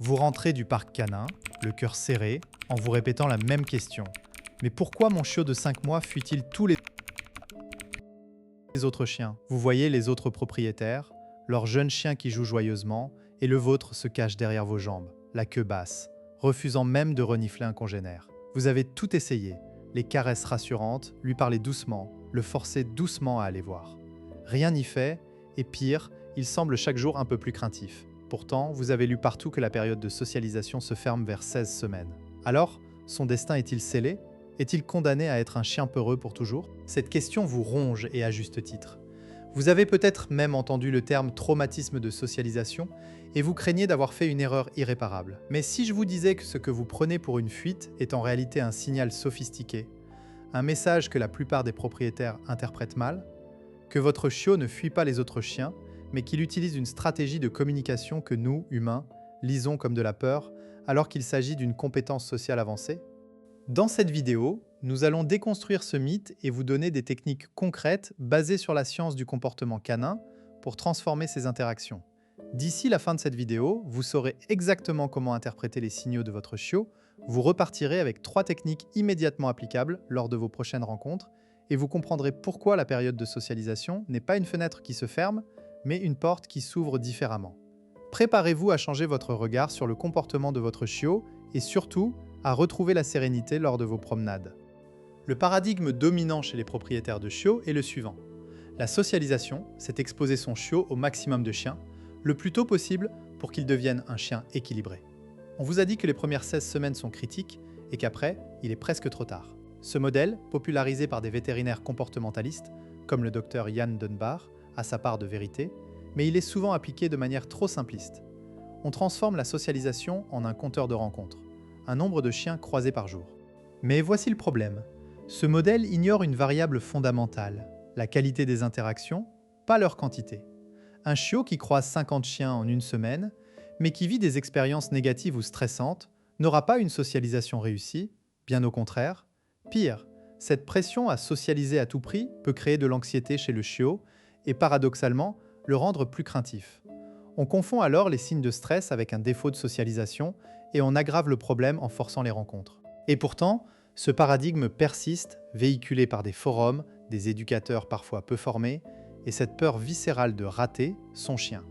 Vous rentrez du parc canin, le cœur serré, en vous répétant la même question. Mais pourquoi mon chiot de 5 mois fuit-il tous les autres chiens? Vous voyez les autres propriétaires, leur jeune chien qui joue joyeusement, et le vôtre se cache derrière vos jambes, la queue basse, refusant même de renifler un congénère. Vous avez tout essayé, les caresses rassurantes, lui parler doucement, le forcer doucement à aller voir. Rien n'y fait, et pire, il semble chaque jour un peu plus craintif. Pourtant, vous avez lu partout que la période de socialisation se ferme vers 16 semaines. Alors, son destin est-il scellé? Est-il condamné à être un chien peureux pour toujours? Cette question vous ronge et à juste titre. Vous avez peut-être même entendu le terme traumatisme de socialisation et vous craignez d'avoir fait une erreur irréparable. Mais si je vous disais que ce que vous prenez pour une fuite est en réalité un signal sophistiqué, un message que la plupart des propriétaires interprètent mal, que votre chiot ne fuit pas les autres chiens, mais qu'il utilise une stratégie de communication que nous, humains, lisons comme de la peur, alors qu'il s'agit d'une compétence sociale avancée? Dans cette vidéo, nous allons déconstruire ce mythe et vous donner des techniques concrètes basées sur la science du comportement canin pour transformer ces interactions. D'ici la fin de cette vidéo, vous saurez exactement comment interpréter les signaux de votre chiot, vous repartirez avec 3 techniques immédiatement applicables lors de vos prochaines rencontres et vous comprendrez pourquoi la période de socialisation n'est pas une fenêtre qui se ferme, mais une porte qui s'ouvre différemment. Préparez-vous à changer votre regard sur le comportement de votre chiot et surtout à retrouver la sérénité lors de vos promenades. Le paradigme dominant chez les propriétaires de chiots est le suivant. La socialisation, c'est exposer son chiot au maximum de chiens, le plus tôt possible pour qu'il devienne un chien équilibré. On vous a dit que les premières 16 semaines sont critiques et qu'après, il est presque trop tard. Ce modèle, popularisé par des vétérinaires comportementalistes, comme le docteur Ian Dunbar, a sa part de vérité, mais il est souvent appliqué de manière trop simpliste. On transforme la socialisation en un compteur de rencontres, un nombre de chiens croisés par jour. Mais voici le problème. Ce modèle ignore une variable fondamentale, la qualité des interactions, pas leur quantité. Un chiot qui croise 50 chiens en une semaine, mais qui vit des expériences négatives ou stressantes, n'aura pas une socialisation réussie, bien au contraire. Pire, cette pression à socialiser à tout prix peut créer de l'anxiété chez le chiot et paradoxalement, le rendre plus craintif. On confond alors les signes de stress avec un défaut de socialisation et on aggrave le problème en forçant les rencontres. Et pourtant, ce paradigme persiste, véhiculé par des forums, des éducateurs parfois peu formés, et cette peur viscérale de rater son chien.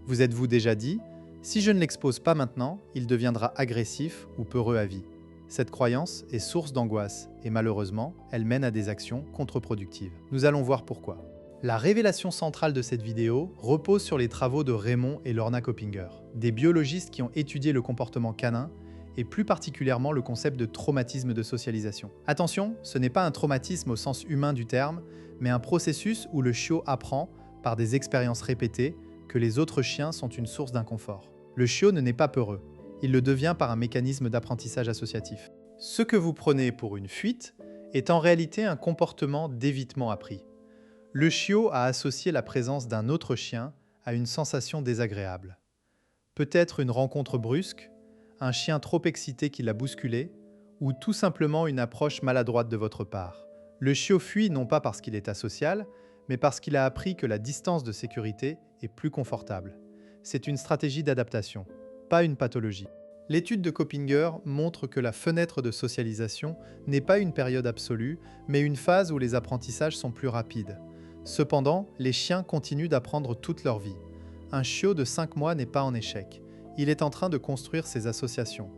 Vous êtes-vous déjà dit, si je ne l'expose pas maintenant, il deviendra agressif ou peureux à vie? Cette croyance est source d'angoisse et malheureusement, elle mène à des actions contre-productives. Nous allons voir pourquoi. La révélation centrale de cette vidéo repose sur les travaux de Raymond et Lorna Coppinger, des biologistes qui ont étudié le comportement canin et plus particulièrement le concept de traumatisme de socialisation. Attention, ce n'est pas un traumatisme au sens humain du terme, mais un processus où le chiot apprend, par des expériences répétées, que les autres chiens sont une source d'inconfort. Le chiot ne naît pas peureux, il le devient par un mécanisme d'apprentissage associatif. Ce que vous prenez pour une fuite est en réalité un comportement d'évitement appris. Le chiot a associé la présence d'un autre chien à une sensation désagréable. Peut-être une rencontre brusque, un chien trop excité qui l'a bousculé, ou tout simplement une approche maladroite de votre part. Le chiot fuit non pas parce qu'il est asocial, mais parce qu'il a appris que la distance de sécurité est plus confortable. C'est une stratégie d'adaptation, pas une pathologie. L'étude de Coppinger montre que la fenêtre de socialisation n'est pas une période absolue, mais une phase où les apprentissages sont plus rapides. Cependant, les chiens continuent d'apprendre toute leur vie. Un chiot de 5 mois n'est pas en échec. Il est en train de construire ses associations.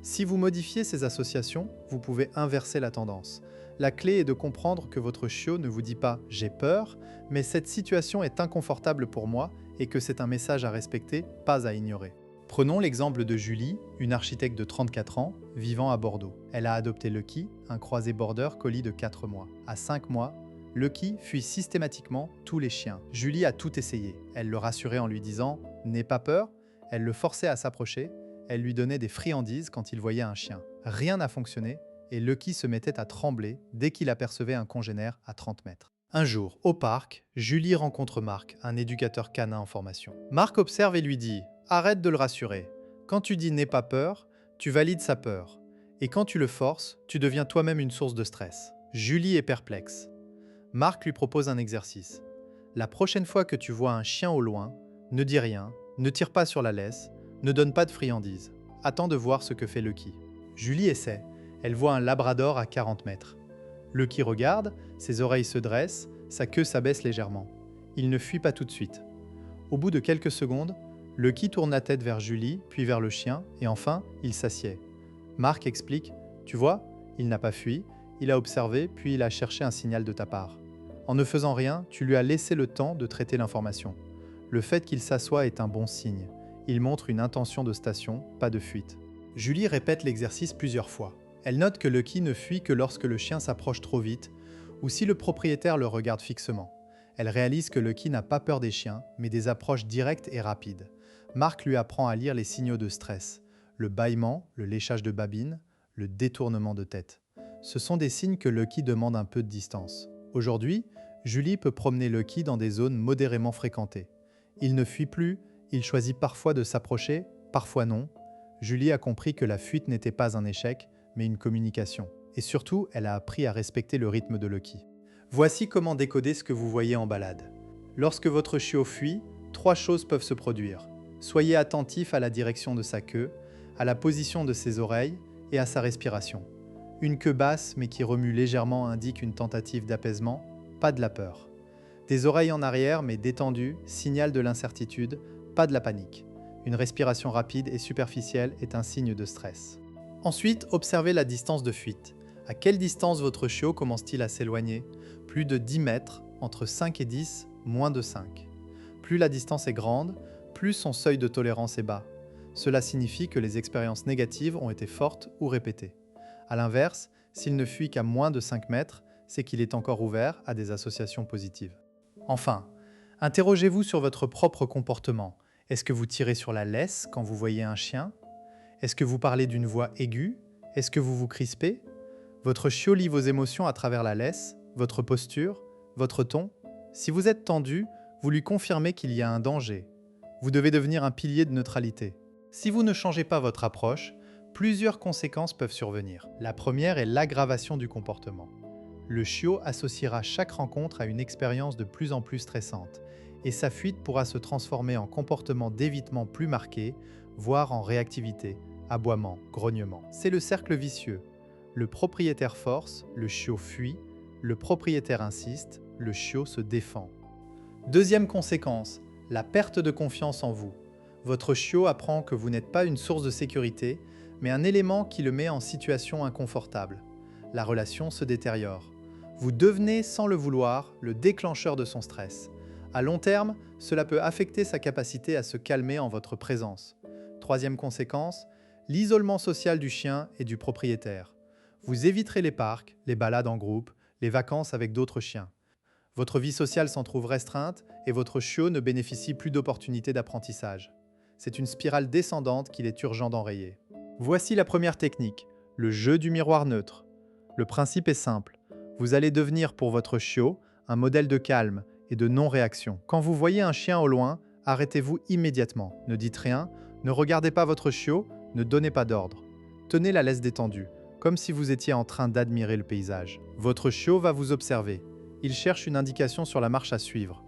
Si vous modifiez ces associations, vous pouvez inverser la tendance. La clé est de comprendre que votre chiot ne vous dit pas « j'ai peur », mais « cette situation est inconfortable pour moi » et que c'est un message à respecter, pas à ignorer. Prenons l'exemple de Julie, une architecte de 34 ans, vivant à Bordeaux. Elle a adopté Lucky, un croisé border collie de 4 mois. À 5 mois, Lucky fuit systématiquement tous les chiens. Julie a tout essayé. Elle le rassurait en lui disant « n'aie pas peur », elle le forçait à s'approcher, elle lui donnait des friandises quand il voyait un chien. Rien n'a fonctionné et Lucky se mettait à trembler dès qu'il apercevait un congénère à 30 mètres. Un jour, au parc, Julie rencontre Marc, un éducateur canin en formation. Marc observe et lui dit « arrête de le rassurer. Quand tu dis « n'aie pas peur », tu valides sa peur. Et quand tu le forces, tu deviens toi-même une source de stress. » Julie est perplexe. Marc lui propose un exercice. La prochaine fois que tu vois un chien au loin, ne dis rien, ne tire pas sur la laisse, ne donne pas de friandises. attend de voir ce que fait Lucky. Julie essaie. Elle voit un labrador à 40 mètres. Lucky regarde, ses oreilles se dressent, sa queue s'abaisse légèrement. Il ne fuit pas tout de suite. Au bout de quelques secondes, Lucky tourne la tête vers Julie, puis vers le chien, et enfin, il s'assied. Marc explique « Tu vois, il n'a pas fui, il a observé, puis il a cherché un signal de ta part. En ne faisant rien, tu lui as laissé le temps de traiter l'information. Le fait qu'il s'assoie est un bon signe. Il montre une intention de station, pas de fuite. » Julie répète l'exercice plusieurs fois. Elle note que Lucky ne fuit que lorsque le chien s'approche trop vite ou si le propriétaire le regarde fixement. Elle réalise que Lucky n'a pas peur des chiens, mais des approches directes et rapides. Marc lui apprend à lire les signaux de stress, le bâillement, le léchage de babine, le détournement de tête. Ce sont des signes que Lucky demande un peu de distance. Aujourd'hui, Julie peut promener Lucky dans des zones modérément fréquentées. Il ne fuit plus, il choisit parfois de s'approcher, parfois non. Julie a compris que la fuite n'était pas un échec, mais une communication. Et surtout, elle a appris à respecter le rythme de Lucky. Voici comment décoder ce que vous voyez en balade. Lorsque votre chiot fuit, 3 choses peuvent se produire. Soyez attentif à la direction de sa queue, à la position de ses oreilles et à sa respiration. Une queue basse mais qui remue légèrement indique une tentative d'apaisement, pas de la peur. Des oreilles en arrière mais détendues signalent de l'incertitude, pas de la panique. Une respiration rapide et superficielle est un signe de stress. Ensuite, observez la distance de fuite. À quelle distance votre chiot commence-t-il à s'éloigner? Plus de 10 mètres, entre 5 et 10, moins de 5. Plus la distance est grande, plus son seuil de tolérance est bas. Cela signifie que les expériences négatives ont été fortes ou répétées. A l'inverse, s'il ne fuit qu'à moins de 5 mètres, c'est qu'il est encore ouvert à des associations positives. Enfin, interrogez-vous sur votre propre comportement. Est-ce que vous tirez sur la laisse quand vous voyez un chien? Est-ce que vous parlez d'une voix aiguë? Est-ce que vous vous crispez? Votre chiot lit vos émotions à travers la laisse, votre posture, votre ton. Si vous êtes tendu, vous lui confirmez qu'il y a un danger. Vous devez devenir un pilier de neutralité. Si vous ne changez pas votre approche, plusieurs conséquences peuvent survenir. La première est l'aggravation du comportement. Le chiot associera chaque rencontre à une expérience de plus en plus stressante, et sa fuite pourra se transformer en comportement d'évitement plus marqué, voire en réactivité, aboiement, grognement. C'est le cercle vicieux. Le propriétaire force, le chiot fuit, le propriétaire insiste, le chiot se défend. Deuxième conséquence, la perte de confiance en vous. Votre chiot apprend que vous n'êtes pas une source de sécurité, mais un élément qui le met en situation inconfortable. La relation se détériore. Vous devenez, sans le vouloir, le déclencheur de son stress. À long terme, cela peut affecter sa capacité à se calmer en votre présence. Troisième conséquence, l'isolement social du chien et du propriétaire. Vous éviterez les parcs, les balades en groupe, les vacances avec d'autres chiens. Votre vie sociale s'en trouve restreinte et votre chiot ne bénéficie plus d'opportunités d'apprentissage. C'est une spirale descendante qu'il est urgent d'enrayer. Voici la première technique, le jeu du miroir neutre. Le principe est simple. Vous allez devenir pour votre chiot un modèle de calme et de non-réaction. Quand vous voyez un chien au loin, arrêtez-vous immédiatement. Ne dites rien, ne regardez pas votre chiot, ne donnez pas d'ordre. Tenez la laisse détendue, comme si vous étiez en train d'admirer le paysage. Votre chiot va vous observer. Il cherche une indication sur la marche à suivre.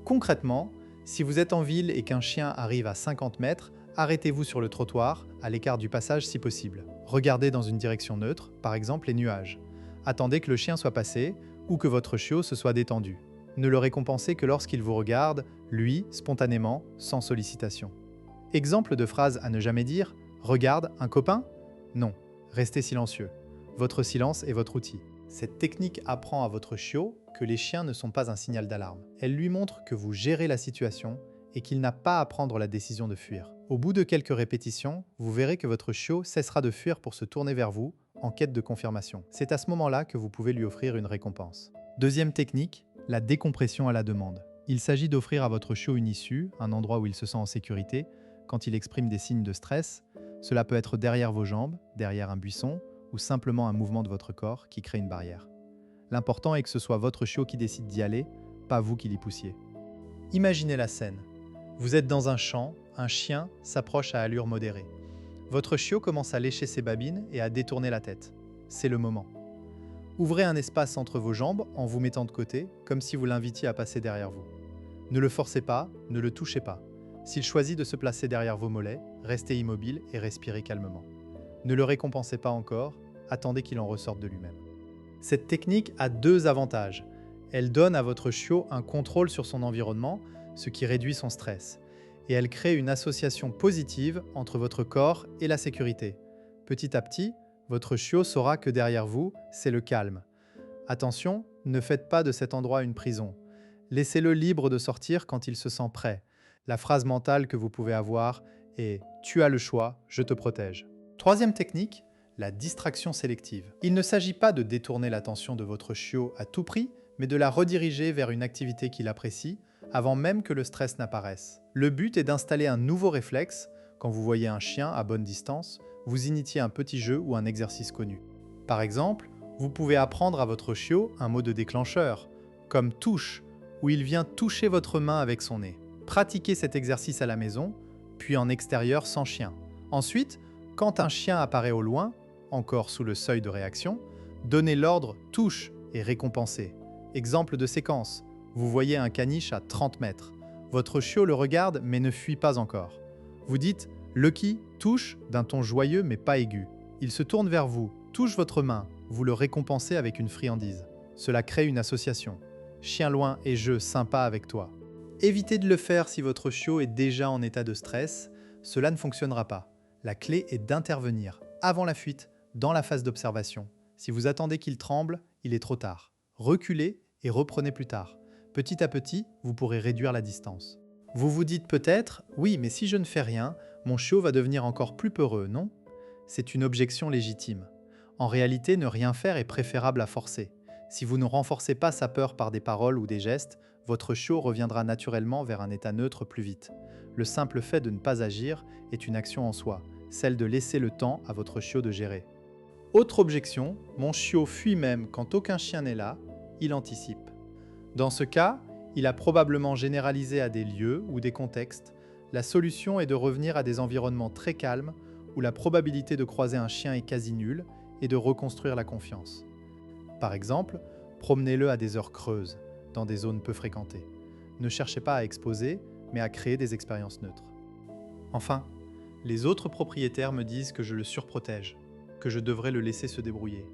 Concrètement, si vous êtes en ville et qu'un chien arrive à 50 mètres, arrêtez-vous sur le trottoir, à l'écart du passage si possible. Regardez dans une direction neutre, par exemple les nuages. Attendez que le chien soit passé ou que votre chiot se soit détendu. Ne le récompensez que lorsqu'il vous regarde, lui, spontanément, sans sollicitation. Exemple de phrase à ne jamais dire, « Regarde, un copain ?» Non, restez silencieux. Votre silence est votre outil. Cette technique apprend à votre chiot que les chiens ne sont pas un signal d'alarme. Elle lui montre que vous gérez la situation et qu'il n'a pas à prendre la décision de fuir. Au bout de quelques répétitions, vous verrez que votre chiot cessera de fuir pour se tourner vers vous en quête de confirmation. C'est à ce moment-là que vous pouvez lui offrir une récompense. Deuxième technique, la décompression à la demande. Il s'agit d'offrir à votre chiot une issue, un endroit où il se sent en sécurité, quand il exprime des signes de stress. Cela peut être derrière vos jambes, derrière un buisson, ou simplement un mouvement de votre corps qui crée une barrière. L'important est que ce soit votre chiot qui décide d'y aller, pas vous qui l'y poussiez. Imaginez la scène. Vous êtes dans un champ, un chien s'approche à allure modérée. Votre chiot commence à lécher ses babines et à détourner la tête. C'est le moment. Ouvrez un espace entre vos jambes en vous mettant de côté, comme si vous l'invitiez à passer derrière vous. Ne le forcez pas, ne le touchez pas. S'il choisit de se placer derrière vos mollets, restez immobile et respirez calmement. Ne le récompensez pas encore, attendez qu'il en ressorte de lui-même. Cette technique a deux avantages. Elle donne à votre chiot un contrôle sur son environnement, ce qui réduit son stress. Et elle crée une association positive entre votre corps et la sécurité. Petit à petit, votre chiot saura que derrière vous, c'est le calme. Attention, ne faites pas de cet endroit une prison. Laissez-le libre de sortir quand il se sent prêt. La phrase mentale que vous pouvez avoir est « Tu as le choix, je te protège ». Troisième technique, la distraction sélective. Il ne s'agit pas de détourner l'attention de votre chiot à tout prix, mais de la rediriger vers une activité qu'il apprécie, avant même que le stress n'apparaisse. Le but est d'installer un nouveau réflexe. Quand vous voyez un chien à bonne distance, vous initiez un petit jeu ou un exercice connu. Par exemple, vous pouvez apprendre à votre chiot un mot de déclencheur, comme « touche », où il vient toucher votre main avec son nez. Pratiquez cet exercice à la maison, puis en extérieur sans chien. Ensuite, quand un chien apparaît au loin, encore sous le seuil de réaction, donnez l'ordre « touche » et récompensez. Exemple de séquence, vous voyez un caniche à 30 mètres. Votre chiot le regarde mais ne fuit pas encore. Vous dites « Lucky, touche » d'un ton joyeux mais pas aigu. Il se tourne vers vous, touche votre main, vous le récompensez avec une friandise. Cela crée une association. Chien loin et jeu sympa avec toi. Évitez de le faire si votre chiot est déjà en état de stress, cela ne fonctionnera pas. La clé est d'intervenir avant la fuite, dans la phase d'observation. Si vous attendez qu'il tremble, il est trop tard. Reculez et reprenez plus tard. Petit à petit, vous pourrez réduire la distance. Vous vous dites peut-être « Oui, mais si je ne fais rien, mon chiot va devenir encore plus peureux, non ?» C'est une objection légitime. En réalité, ne rien faire est préférable à forcer. Si vous ne renforcez pas sa peur par des paroles ou des gestes, votre chiot reviendra naturellement vers un état neutre plus vite. Le simple fait de ne pas agir est une action en soi, celle de laisser le temps à votre chiot de gérer. Autre objection, mon chiot fuit même quand aucun chien n'est là, il anticipe. Dans ce cas, il a probablement généralisé à des lieux ou des contextes. La solution est de revenir à des environnements très calmes où la probabilité de croiser un chien est quasi nulle et de reconstruire la confiance. Par exemple, promenez-le à des heures creuses, dans des zones peu fréquentées. Ne cherchez pas à exposer, mais à créer des expériences neutres. Enfin, les autres propriétaires me disent que je le surprotège, que je devrais le laisser se débrouiller.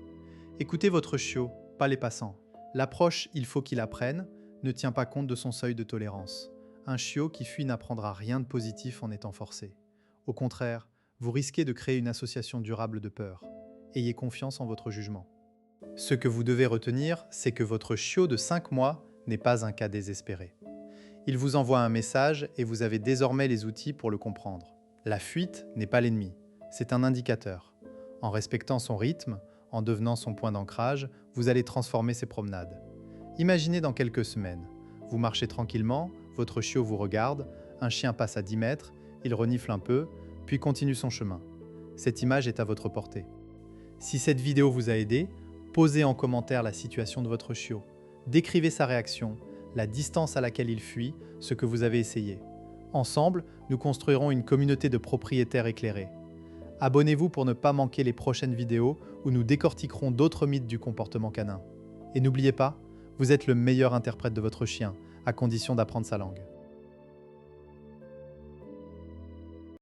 Écoutez votre chiot, pas les passants. L'approche « il faut qu'il apprenne » ne tient pas compte de son seuil de tolérance. Un chiot qui fuit n'apprendra rien de positif en étant forcé. Au contraire, vous risquez de créer une association durable de peur. Ayez confiance en votre jugement. Ce que vous devez retenir, c'est que votre chiot de 5 mois n'est pas un cas désespéré. Il vous envoie un message et vous avez désormais les outils pour le comprendre. La fuite n'est pas l'ennemi, c'est un indicateur. En respectant son rythme, en devenant son point d'ancrage, vous allez transformer ses promenades. Imaginez dans quelques semaines. Vous marchez tranquillement, votre chiot vous regarde, un chien passe à 10 mètres, il renifle un peu, puis continue son chemin. Cette image est à votre portée. Si cette vidéo vous a aidé, posez en commentaire la situation de votre chiot. Décrivez sa réaction, la distance à laquelle il fuit, ce que vous avez essayé. Ensemble, nous construirons une communauté de propriétaires éclairés. Abonnez-vous pour ne pas manquer les prochaines vidéos où nous décortiquerons d'autres mythes du comportement canin. Et n'oubliez pas, vous êtes le meilleur interprète de votre chien, à condition d'apprendre sa langue.